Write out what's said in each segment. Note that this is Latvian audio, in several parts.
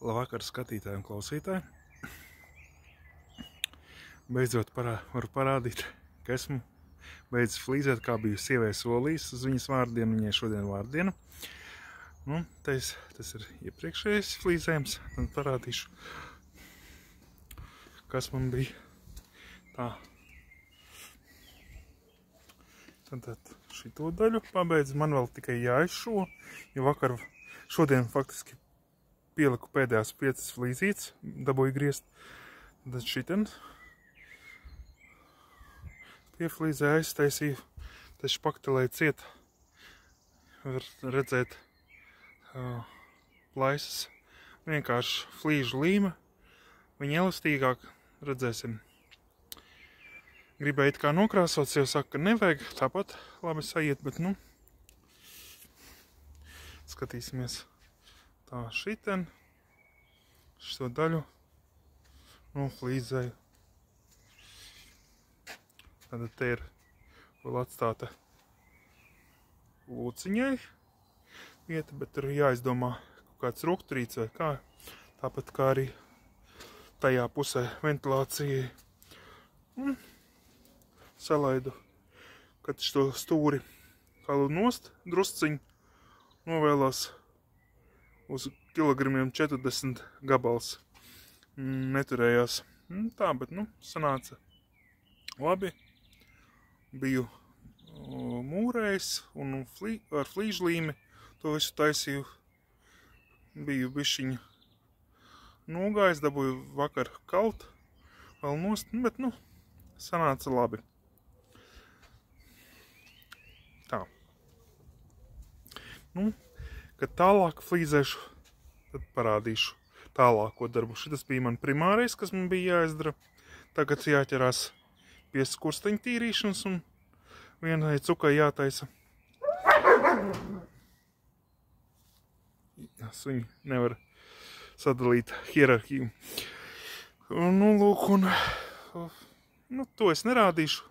Labvakar, skatītāji un klausītāji. Beidzot varu parādīt, ka esmu beidzis flīzēt, kā biju sievai solījis uz viņas vārdienu. Viņai šodien vārdiena. Nu, tas ir iepriekšējais flīzējums. Tad parādīšu, kas man bija tā. Tad šito daļu pabeidzu. Man vēl tikai jāizšo, jo šodien faktiski pieliku pēdējās 5 flīzītes, dabūju griezt. Tad šitien pieflīzē aiztaisīju, tad špaktelēju ciet. Var redzēt plaisas. Vienkārši flīžu līme. Viņa elastīgāk, redzēsim. Gribēju it kā nokrāsot, jau saka, ka nevajag, tāpat labi sajiet, bet nu, skatīsimies tā šiten, šo daļu, nu, flīzēju. Tad te ir vēl atstāta lūciņai vieta, bet tur jāizdomā kaut kāds rokturīts vai kā, tāpat kā arī tajā pusē ventilācijai. Un salaidu, kad šo stūri kalu nost drusciņu, novēlās uz kilogramiem 40 gabals. Neturējās. Tā, bet, nu, sanāca labi. Biju mūrējis un ar flīžlīmi to visu taisīju. Biju bišķiņu nogājis, dabūju vakar kalt, vēl nost, bet, nu, sanāca labi. Tā. Nu, kad tālāk flīzēšu, tad parādīšu tālāko darbu. Šitas bija man primārais, kas man bija jāizdara. Tagad jāķerās pie skursteņa tīrīšanas un vienai cukai jātaisa. Suņi nevar sadalīt hierarhiju. Nu, lūk, nu, to es nerādīšu.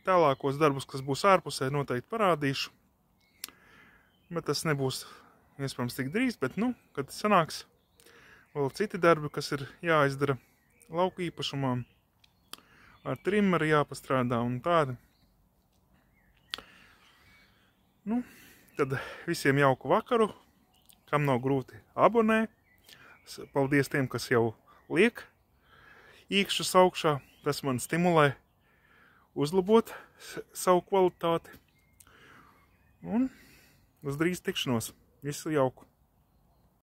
Tālākos darbus, kas būs ārpusē, noteikti parādīšu. Bet tas nebūs iespējams tik drīz, bet, nu, kad sanāks vēl citi darbi, kas ir jāizdara lauku īpašumā, ar trimmeri jāpastrādā un tādi. Nu, tad visiem jauku vakaru, kam nav grūti abonē. Paldies tiem, kas jau liek īkšķus augšā, tas man stimulē uzlabot savu kvalitāti. Un uz drīz tikšanos. Visu jauku!